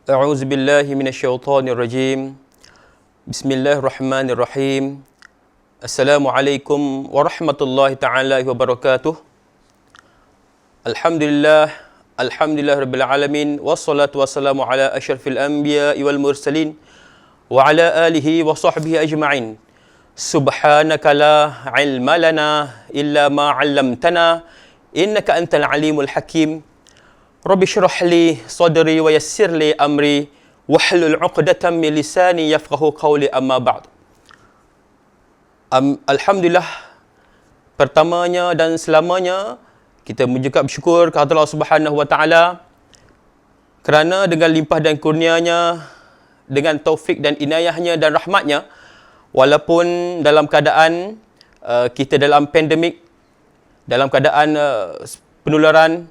A'udzu billahi minasyaitonir rajim. Bismillahirrahmanirrahim. Assalamualaikum warahmatullahi taala wabarakatuh. Alhamdulillahirabbil alamin wassalatu wassalamu ala asyrafil anbiya'i wal mursalin wa ala alihi wa sahbihi ajma'in. Subhanaka la ilma lana illa ma 'allamtana innaka antal alimul hakim. Rabbi syrah li sadri wa yassir li amri wahlul 'uqdatam min lisani yafqahu qawli amma ba'd. Alhamdulillah, pertamanya dan selamanya kita mengucap syukur kepada Allah Subhanahu wa taala kerana dengan limpah dan kurnianya, dengan taufik dan inayahnya dan rahmatnya, walaupun dalam keadaan kita dalam pandemik, dalam keadaan penularan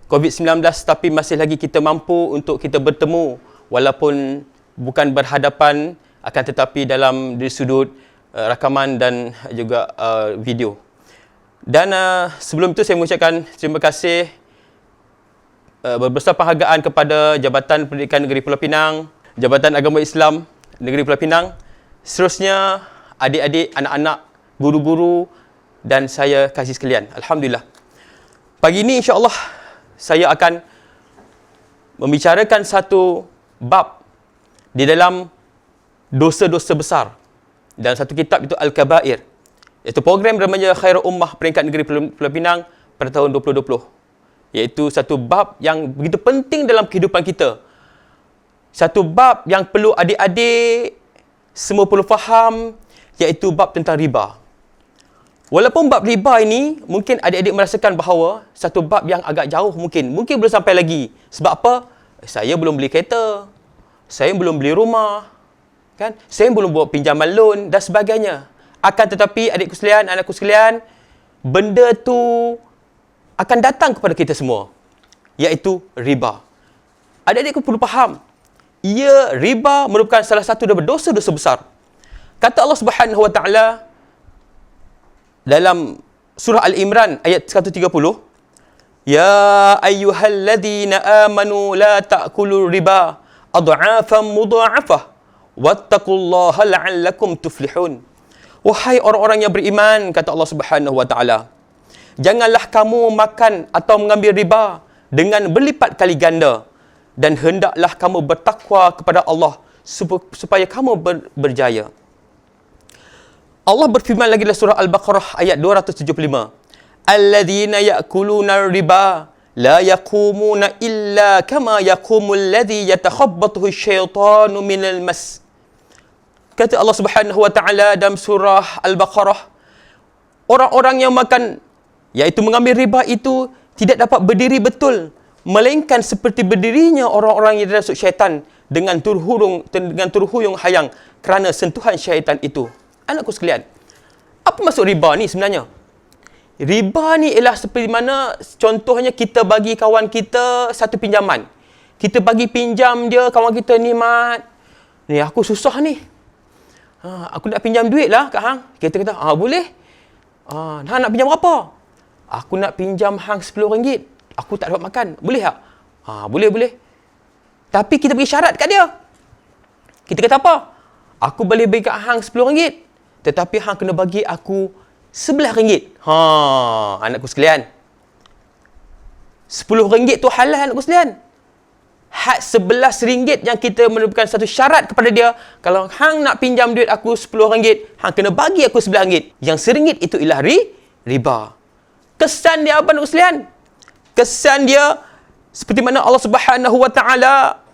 COVID-19, tapi masih lagi kita mampu untuk kita bertemu walaupun bukan berhadapan, akan tetapi dalam dari sudut rakaman dan juga video. Dan sebelum itu saya mengucapkan terima kasih berbesar penghargaan kepada Jabatan Pendidikan Negeri Pulau Pinang, Jabatan Agama Islam Negeri Pulau Pinang, seterusnya adik-adik, anak-anak, guru-guru dan saya kasih sekalian. Alhamdulillah. Pagi ini insya-Allah saya akan membicarakan satu bab di dalam dosa-dosa besar dalam satu kitab, itu Al-Kabair, iaitu program remaja Khairul Ummah peringkat negeri Pulau Pinang pada tahun 2020, iaitu satu bab yang begitu penting dalam kehidupan kita, satu bab yang perlu adik-adik semua perlu faham, iaitu bab tentang riba. Walaupun bab riba ini mungkin adik-adik merasakan bahawa satu bab yang agak jauh, mungkin belum sampai lagi. Sebab apa? Saya belum beli kereta, saya belum beli rumah, kan? Saya belum buat pinjaman loan dan sebagainya. Akan tetapi adikku sekalian, anakku sekalian, benda tu akan datang kepada kita semua, iaitu riba. Adik-adikku perlu faham, riba merupakan salah satu daripada dosa-dosa besar. Kata Allah Subhanahu wa taala dalam surah Al-Imran ayat 130, Ya ayyuhalladzina amanu la ta'kulur riba ad'afan mudha'afah wattaqullaha la'allakum tuflihun. Wahai orang-orang yang beriman, kata Allah Subhanahu wa taala, janganlah kamu makan atau mengambil riba dengan berlipat kali ganda, dan hendaklah kamu bertakwa kepada Allah supaya kamu berjaya. Allah berfirman lagi dalam surah Al-Baqarah ayat 275. Alladzina ya'kuluna riba la yaqumuna illa kama yaqumul ladzi yatakhabbathu asyaitanu minal mas. Kata Allah Subhanahu wa taala dalam surah Al-Baqarah, orang-orang yang makan, iaitu mengambil riba itu, tidak dapat berdiri betul melainkan seperti berdirinya orang-orang yang dirasuk syaitan dengan turhuyung hayang kerana sentuhan syaitan itu. Anakku sekalian, apa maksud riba ni sebenarnya? Riba ni ialah seperti mana contohnya kita bagi kawan kita satu pinjaman. Kita bagi pinjam dia, kawan kita ni, Mat, ni aku susah ni. Aku nak pinjam duit lah kat hang. Kita kata, boleh. Hang nak pinjam berapa? Aku nak pinjam hang RM10. Aku tak dapat makan. Boleh tak? Boleh. Tapi kita bagi syarat kat dia. Kita kata apa? Aku boleh bagi kat hang RM10. Tetapi hang kena bagi aku RM11. Anakku sekalian, RM10 tu halal, anakku sekalian. Had RM11 yang kita merupakan satu syarat kepada dia. Kalau hang nak pinjam duit aku RM10, hang kena bagi aku RM11. Yang RM1 itu ialah riba. Kesan dia apa, anakku sekalian? Kesan dia seperti mana Allah Subhanahu wa taala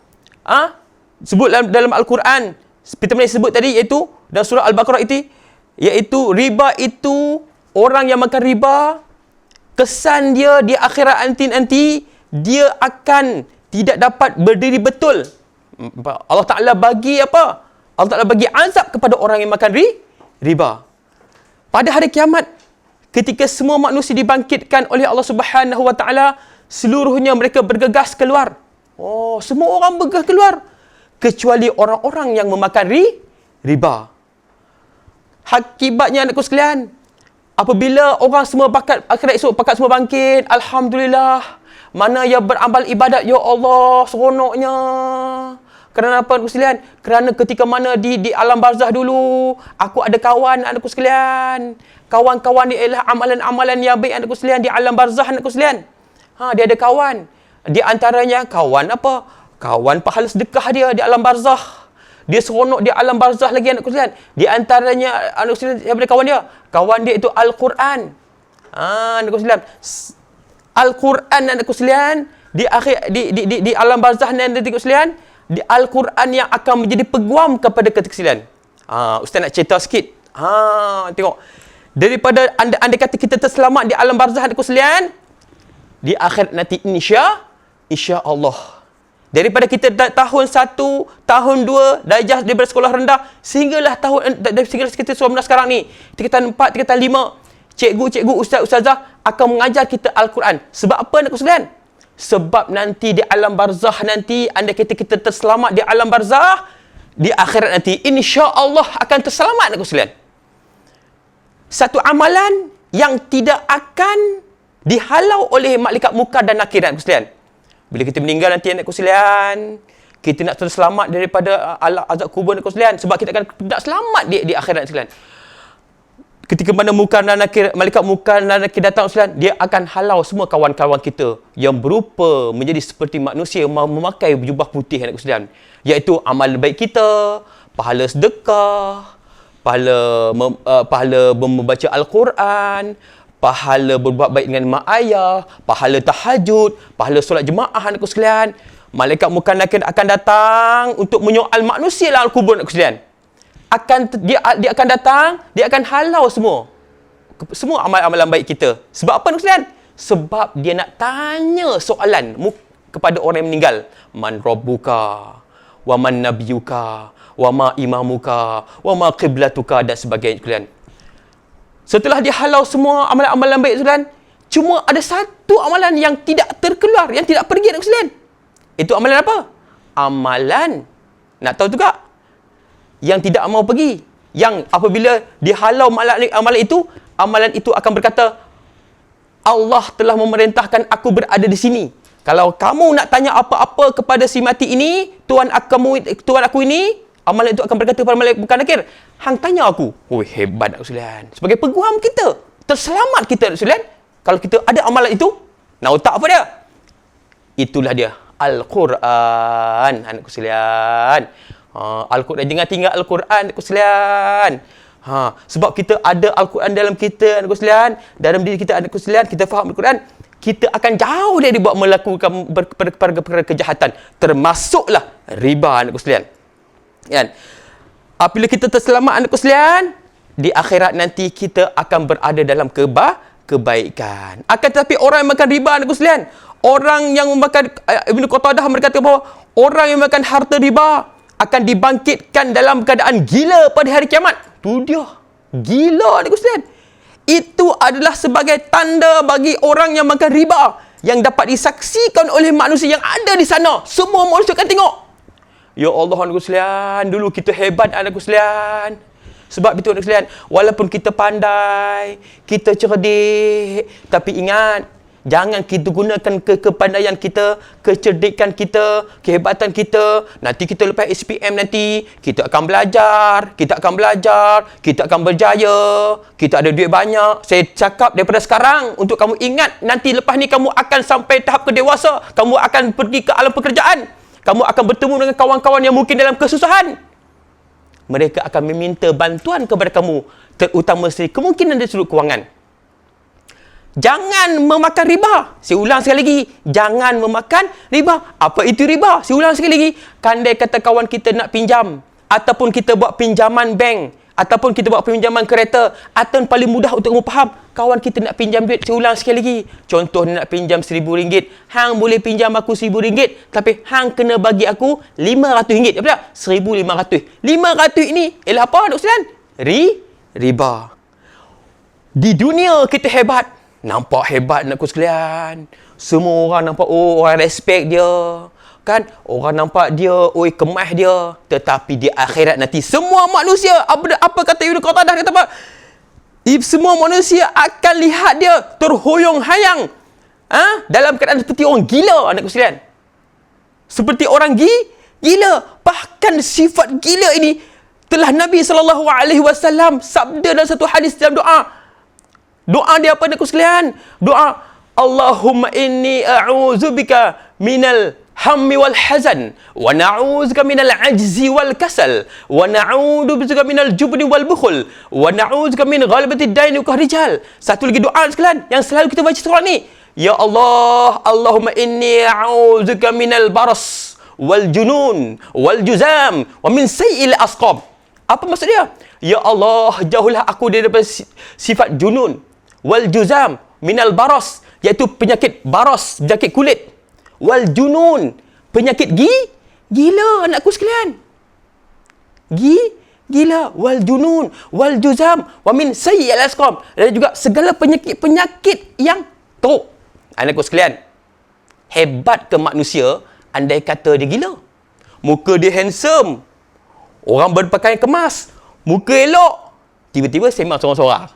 sebut dalam Al-Quran, seperti mana disebut tadi, iaitu dalam surah Al-Baqarah itu, iaitu riba itu, orang yang makan riba, kesan dia di akhirat nanti dia akan tidak dapat berdiri betul. Allah Ta'ala bagi apa? Allah Ta'ala bagi azab kepada orang yang makan riba. Pada hari kiamat, ketika semua manusia dibangkitkan oleh Allah Subhanahu wa taala, seluruhnya mereka bergegas keluar. Semua orang bergegas keluar kecuali orang-orang yang memakan riba. Akibatnya, anakku sekalian, apabila orang semua akhirat esok pakat semua bangkit, alhamdulillah, mana yang beramal ibadat, ya Allah, seronoknya. Kerana apa, anak sekalian? Kerana ketika mana di alam barzah dulu, aku ada kawan, anakku sekalian. Kawan-kawan dia ialah amalan-amalan yang baik, anakku sekalian, di alam barzah, anakku sekalian. Dia ada kawan. Di antaranya kawan apa? Kawan pahala sedekah dia di alam barzah. Dia seronok di alam barzah lagi, anakku sekalian. Di antaranya anakku sekalian, daripada kawan dia. Kawan dia itu Al-Quran. Anakku sekalian. Al-Quran, anakku sekalian, di akhir di alam barzah nanti, anakku sekalian, di Al-Quran yang akan menjadi peguam kepada keteksilan. Ustaz nak cerita sikit. Tengok. Daripada anda kata kita terselamat di alam barzah, anakku sekalian, di akhirat nanti insya Allah. Daripada kita tahun 1, tahun 2, darjah daripada sekolah rendah, sehinggalah sehingga kita 19 sekarang ni, tingkatan 4, tingkatan 5, cikgu-cikgu, ustaz-ustazah akan mengajar kita Al-Quran. Sebab apa, anakku sekalian? Sebab nanti di alam barzah nanti, anda kata kita terselamat di alam barzah, di akhirat nanti insya Allah akan terselamat, anakku sekalian. Satu amalan yang tidak akan dihalau oleh malaikat munkar dan nakir, anakku sekalian. Bila kita meninggal nanti, anakku sekalian, kita nak terselamat daripada azab kubur, anakku sekalian, sebab kita akan tidak selamat di akhirat, anakku sekalian. Ketika mana malaikat munkar dan nakir datang, sekalian, dia akan halau semua kawan-kawan kita yang berupa menjadi seperti manusia memakai jubah putih, anakku sekalian, iaitu amal baik kita, pahala sedekah, pahala membaca Al-Quran, pahala berbuat baik dengan mak ayah, pahala tahajud, pahala solat jemaah, anakku sekalian. Malaikat munkar nakir akan datang untuk menyoal manusia dalam kubur, anakku sekalian. Dia akan datang, dia akan halau semua amalan baik kita. Sebab apa, anakku sekalian? Sebab dia nak tanya soalan kepada orang yang meninggal. Man rabbuka, wa man nabiyuka, wa ma imamuka, wa ma qiblatuka, dan sebagainya, sekalian. Setelah dia halau semua amalan-amalan baik, sekalian, cuma ada satu amalan yang tidak terkeluar, yang tidak pergi, anakku sekalian. Itu amalan apa? Amalan, nak tahu juga? Yang tidak mau pergi. Yang apabila dihalau amalan itu akan berkata, Allah telah memerintahkan aku berada di sini. Kalau kamu nak tanya apa-apa kepada si mati ini, Tuhan aku ini, amalan itu akan berkata kepada malaikat munkar nakir, hang tanya aku. Hebat, anakku sekalian. Sebagai peguam kita, terselamat kita, anakku sekalian. Kalau kita ada amalan itu, nak otak apa dia? Itulah dia, Al-Quran, anakku sekalian. Al-Quran, jangan tinggal Al-Quran, anakku sekalian. Sebab kita ada Al-Quran dalam kita, anakku sekalian, dalam diri kita, anakku sekalian, kita faham Al-Quran, kita akan jauh dari buat melakukan perkara kejahatan, termasuklah riba, anakku sekalian. Kan? Apabila kita terselamat, anakku sekalian, di akhirat nanti kita akan berada dalam kebaikan. Akan tetapi orang yang makan riba, anakku sekalian, orang yang memakan, Ibnu Qatadah berkata bahawa orang yang makan harta riba akan dibangkitkan dalam keadaan gila pada hari kiamat. Tu dia. Gila, anakku sekalian. Itu adalah sebagai tanda bagi orang yang makan riba, yang dapat disaksikan oleh manusia yang ada di sana. Semua manusia akan tengok. Ya Allah, anakku sekalian, dulu kita hebat, anakku sekalian. Sebab itu, anakku sekalian, walaupun kita pandai, kita cerdik, tapi ingat, jangan kita gunakan kepandaian kita, kecerdikan kita, kehebatan kita. Nanti kita lepas SPM nanti, kita akan belajar, kita akan berjaya, kita ada duit banyak. Saya cakap daripada sekarang, untuk kamu ingat, nanti lepas ni kamu akan sampai tahap kedewasa, kamu akan pergi ke alam pekerjaan, kamu akan bertemu dengan kawan-kawan yang mungkin dalam kesusahan. Mereka akan meminta bantuan kepada kamu, terutama sekali kemungkinan dari sudut kewangan. Jangan memakan riba. Saya ulang sekali lagi. Jangan memakan riba. Apa itu riba? Saya ulang sekali lagi. Kandai kata kawan kita nak pinjam, ataupun kita buat pinjaman bank, ataupun kita buat pinjaman kereta, atau paling mudah untuk kamu faham, kawan kita nak pinjam duit. Saya ulang sekali lagi. Contoh nak pinjam RM1,000. Hang boleh pinjam aku RM1,000, tapi hang kena bagi aku RM500. Apa tak? RM1,500. RM500 ini ialah apa, anak sekalian? Riba. Di dunia kita hebat. Nampak hebat, anakku sekalian. Semua orang nampak, orang respect dia. Kan? Orang nampak dia, kemas dia. Tetapi di akhirat nanti, semua manusia, apa kata Ibnu Qatadah, kata apa? Semua manusia akan lihat dia terhoyong-hayang. Dalam keadaan seperti orang gila, anakku sekalian. Seperti orang gila. akan sifat gila ini telah Nabi SAW sabda dalam satu hadis dalam doa. Doa dia apa aku sekalian? Doa Allahumma inni a'udzubika minal hammi wal hazan wa na'udzubika minal ajzi wal kasal wa na'udzubika minal jubni wal bukhul wa na'udzubika min ghalabatid daini wa qahrijal. Satu lagi doa sekalian yang selalu kita baca surah ni. Ya Allah, Allahumma inni a'udzubika minal baras wal junun wal juzam wa min sayyi'il asqam. Apa maksud dia? Ya Allah, jauhlah aku daripada sifat junun wal juzam minal baras, iaitu penyakit baras, penyakit kulit, wal junun, penyakit gila anakku sekalian. Gila, wal junun, wal juzam, wa min sayyi'il asqam, dan juga segala penyakit yang teruk. Anakku sekalian, hebat ke manusia andai kata dia gila? Muka dia handsome, orang berpakaian kemas, muka elok, tiba-tiba sembang sorang-sorang.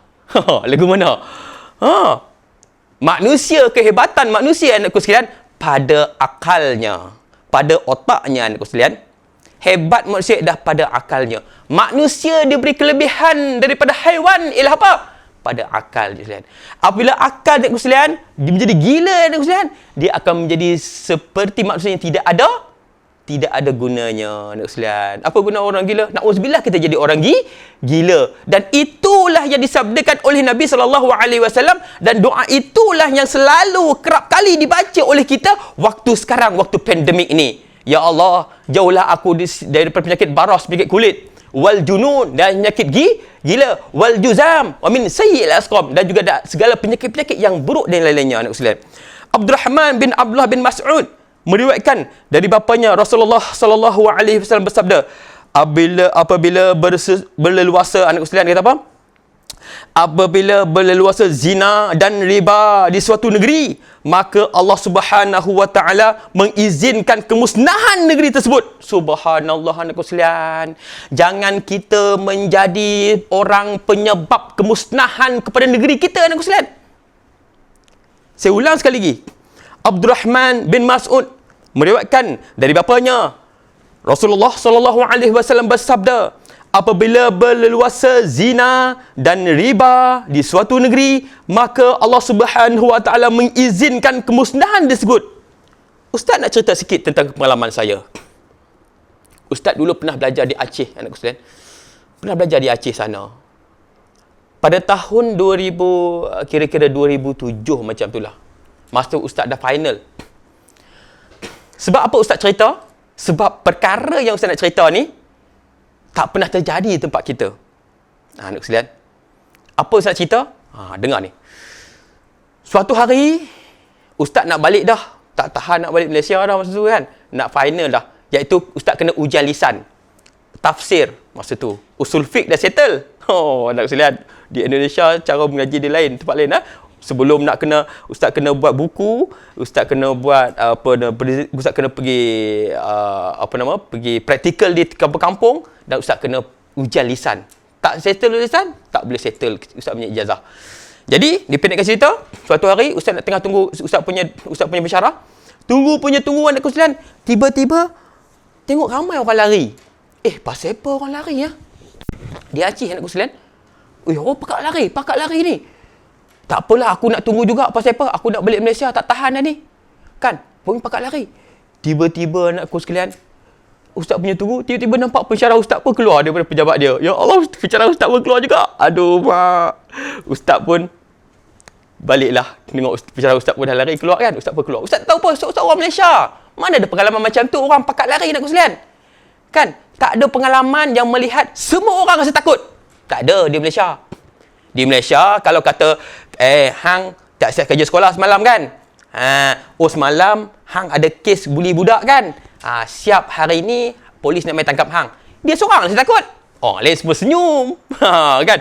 Lagu mana? Manusia, kehebatan manusia anakku sekalian pada akalnya, pada otaknya anakku sekalian. Hebat manusia dah pada akalnya. Manusia diberi kelebihan daripada haiwan ialah apa? Pada akal sekalian. Apabila akal anakku sekalian dia menjadi gila anakku sekalian, dia akan menjadi seperti manusia yang tidak ada gunanya anak sekalian. Apa guna orang gila? Na'udzubillah kita jadi orang gila. Dan itulah yang disabdakan oleh Nabi SAW, dan doa itulah yang selalu kerap kali dibaca oleh kita waktu sekarang, waktu pandemik ini. Ya Allah, jauhlah aku daripada penyakit baras, penyakit kulit, wal junun, dan penyakit gila, wal juzam, wa min sayyi'il asqam, dan juga segala penyakit-penyakit yang buruk dan lain-lainnya anak sekalian. Abdurrahman bin Abdullah bin Mas'ud meriwayatkan dari bapanya Rasulullah sallallahu alaihi wasallam bersabda, apabila berleluasa anak sekalian, kata apa? Apabila berleluasa zina dan riba di suatu negeri, maka Allah Subhanahu wa taala mengizinkan kemusnahan negeri tersebut. Subhanallah anak sekalian. Jangan kita menjadi orang penyebab kemusnahan kepada negeri kita anak sekalian. Saya ulang sekali lagi. Abdurrahman bin Mas'ud meriwayatkan dari bapanya Rasulullah sallallahu alaihi wasallam bersabda, apabila berleluasa zina dan riba di suatu negeri, maka Allah Subhanahu wa taala mengizinkan kemusnahan tersebut. Ustaz nak cerita sikit tentang pengalaman saya. Ustaz dulu pernah belajar di Aceh anak sekalian. Pernah belajar di Aceh sana. Pada tahun 2000, kira-kira 2007 macam itulah. Masa Ustaz dah final. Sebab apa Ustaz cerita? Sebab perkara yang Ustaz nak cerita ni tak pernah terjadi di tempat kita. Anak sekalian, apa Ustaz cerita? Dengar ni. Suatu hari Ustaz nak balik dah. Tak tahan nak balik Malaysia dah masa tu kan. Nak final dah. Iaitu Ustaz kena ujian lisan, tafsir masa tu. Usul fiqh dah settle. Anak sekalian, di Indonesia cara mengaji dia lain, tempat lain. Sebelum nak kena, Ustaz kena buat buku, Ustaz kena buat Ustaz kena pergi pergi praktikal di kampung-kampung, dan Ustaz kena ujian lisan. Tak settle lisan, tak boleh settle Ustaz punya ijazah. Jadi, dipendekkan cerita, suatu hari Ustaz nak tengah tunggu Ustaz punya pensyarah. Tunggu anak sekalian, tiba-tiba tengok ramai orang lari. Pasal apa orang lari ya? Dia Aceh anak sekalian. Orang pakat lari ni. Tak apalah, aku nak tunggu juga. Pasal apa? Aku nak balik Malaysia, tak tahan dah ni. Kan? Pun pakat lari. Tiba-tiba anakku sekalian, Ustaz punya tunggu, tiba-tiba nampak pensyarah Ustaz pun keluar daripada pejabat dia. Ya Allah, pensyarah Ustaz pun keluar juga. Aduh, mak. Ustaz pun baliklah. Tengok pensyarah Ustaz pun dah lari keluar kan. Ustaz pun keluar. Ustaz tahu apa? Ustaz orang Malaysia. Mana ada pengalaman macam tu, orang pakat lari anakku sekalian. Kan? Tak ada pengalaman yang melihat semua orang rasa takut. Tak ada di Malaysia. Di Malaysia, kalau kata, hang tak siap kerja sekolah semalam kan? Semalam hang ada kes buli budak kan? Siap hari ni polis nak main tangkap hang. Dia seorang rasa takut. Lain semua senyum. Kan?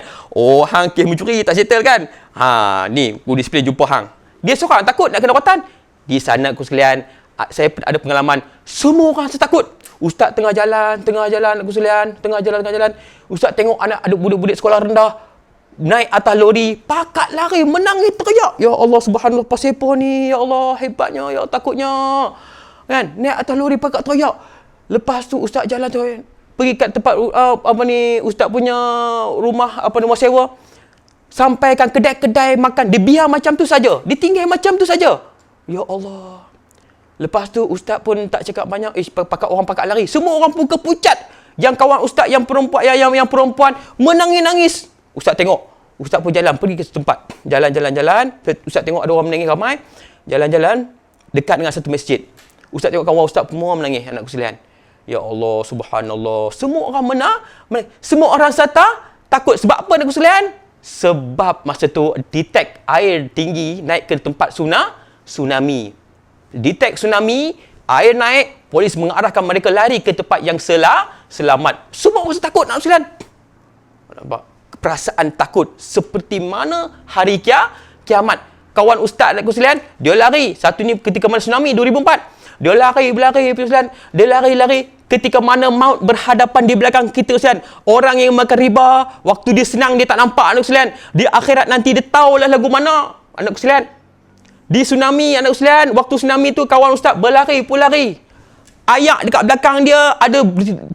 Hang kes mencuri tak settle kan? Ni, aku display jumpa hang. Dia seorang takut nak kena rotan. Di sana aku sekalian, saya ada pengalaman, semua orang rasa takut. Ustaz tengah jalan aku sekalian, tengah jalan. Ustaz tengok anak ada budak-budak sekolah rendah naik atas lori, pakat lari, menangis teriak. Ya Allah subhanallah, pasal apa ni? Ya Allah, hebatnya, ya takutnya. Kan? Naik atas lori pakat teriak. Lepas tu ustaz jalan tu pergi kat tempat ustaz punya rumah rumah sewa. Sampaikan kedai-kedai makan, dia biar macam tu saja. Dia tinggal macam tu saja. Ya Allah. Lepas tu ustaz pun tak cakap banyak, orang pakat lari. Semua orang pun kepucat. Yang kawan ustaz yang perempuan yang perempuan menangis-nangis. Ustaz tengok. Ustaz pun jalan pergi ke tempat. Jalan. Ustaz tengok ada orang menangis ramai. Jalan-jalan dekat dengan satu masjid. Ustaz tengok kawan ustaz semua menangis, anakku sekalian. Ya Allah, subhanallah. Semua orang semua orang serta takut. Sebab apa, anakku sekalian? Sebab masa tu detect air tinggi naik ke tempat tsunami. Detect tsunami, air naik, polis mengarahkan mereka lari ke tempat yang selamat. Semua orang takut, nak sekalian. Nampak? Perasaan takut seperti mana hari kiamat. Kawan ustaz, nak sekalian, dia lari. Satu ni ketika mana tsunami 2004. Dia lari, dia lari. Ketika mana maut berhadapan di belakang kita, sekalian. Orang yang makan riba, waktu dia senang dia tak nampak, anak sekalian. Di akhirat nanti dia tahulah lagu mana, anak sekalian. Di tsunami, anak sekalian, waktu tsunami tu kawan ustaz berlari. Ayak dekat belakang dia ada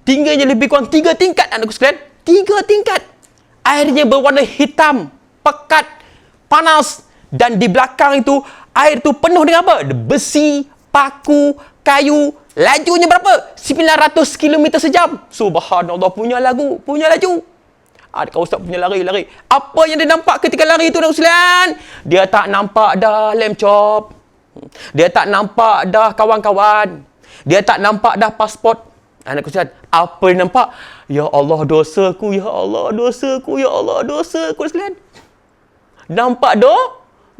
tingginya lebih kurang 3 tingkat, anak sekalian. 3 tingkat. Airnya berwarna hitam, pekat, panas. Dan di belakang itu, air tu penuh dengan apa? Besi, paku, kayu. Lajunya berapa? 900 km sejam. Subhanallah, punya laju. Kalau ustaz punya lari. Apa yang dia nampak ketika lari itu, sekalian? Dia tak nampak dah lem chop. Dia tak nampak dah kawan-kawan. Dia tak nampak dah pasport. Anak sekalian, apa yang nampak? Ya Allah, dosaku, sekalian. Nampak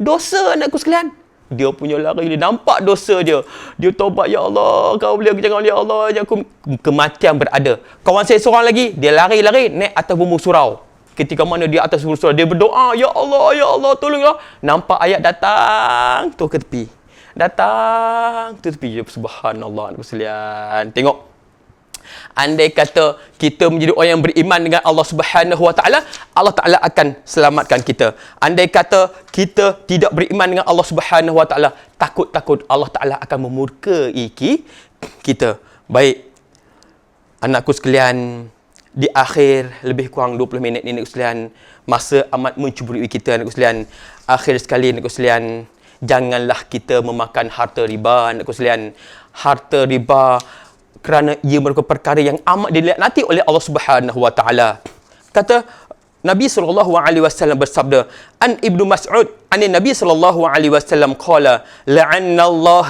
dosa, anakku sekalian. Dia punya lari, dia nampak dosa dia. Dia taubat, ya Allah, kau boleh jangan, ya Allah, aku kematian berada. Kawan saya seorang lagi, dia lari naik atas bumbung surau. Ketika mana dia atas bumbung surau, dia berdoa, ya Allah, tolonglah. Nampak ayat datang tu ke tepi. Subhanallah, anakku sekalian. Tengok. Andai kata kita menjadi orang yang beriman dengan Allah Subhanahu Wa Taala, Allah Taala akan selamatkan kita. Andai kata kita tidak beriman dengan Allah Subhanahu Wa Taala, takut Allah Taala akan memurkai kita. Baik, anakku sekalian, di akhir lebih kurang 20 minit ini, anakku sekalian, masa amat mencuburi kita, anakku sekalian. Akhir sekali, anakku sekalian, janganlah kita memakan harta riba, anakku sekalian. Harta riba kerana ia merupakan perkara yang amat dilaknati oleh Allah Subhanahu Wa Taala. Kata Nabi sallallahu alaihi wasallam bersabda, an Ibnu Mas'ud, Nabi sallallahu alaihi wasallam qala, la'anna Allah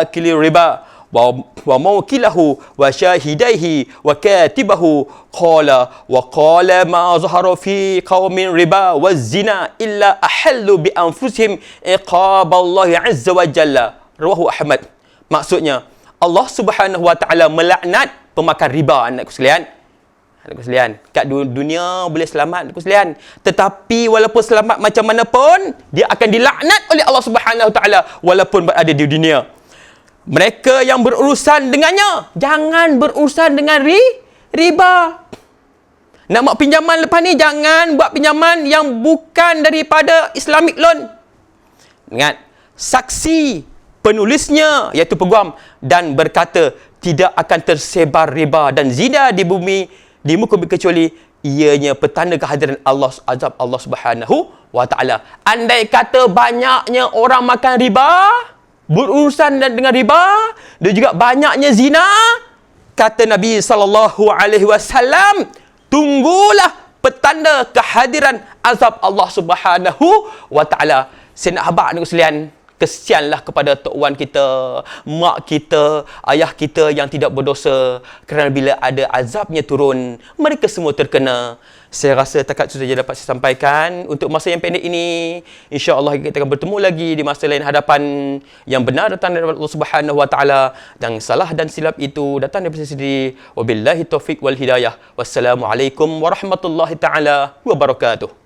akili riba wa mawkilahu wa shahidaihi wa katibahu qala wa qala ma zahara fi qaumin riba wa zina illa ahallu bi anfusihim iqaballahi azza wa jalla. Rawahu Ahmad. Maksudnya, Allah Subhanahu Wa Taala melaknat pemakan riba, anakku sekalian. Kat dunia boleh selamat, anakku sekalian. Tetapi walaupun selamat macam mana pun, dia akan dilaknat oleh Allah Subhanahu Wa Taala walaupun berada di dunia. Mereka yang berurusan dengannya, jangan berurusan dengan riba. Nak buat pinjaman lepas ni, jangan buat pinjaman yang bukan daripada Islamic loan. Ingat, saksi penulisnya iaitu peguam dan berkata tidak akan tersebar riba dan zina di bumi di muka bumi kecuali ianya petanda kehadiran Allah, azab Allah Subhanahu Wa Taala. Andai kata banyaknya orang makan riba, berurusan dengan riba, dan juga banyaknya zina, kata Nabi sallallahu alaihi wasallam, tunggulah petanda kehadiran azab Allah Subhanahu Wa Taala. Saya nak habaq, anakku sekalian, kesianlah kepada tok wan kita, mak kita, ayah kita yang tidak berdosa, kerana bila ada azabnya turun, mereka semua terkena. Saya rasa takat itu saja dapat saya sampaikan untuk masa yang pendek ini. InsyaAllah kita akan bertemu lagi di masa lain hadapan. Yang benar datang dari Allah Subhanahu Wa Taala, dan salah dan silap itu datang dari saya sendiri. Wabillahi taufiq wal hidayah. Wassalamualaikum warahmatullahi taala wabarakatuh.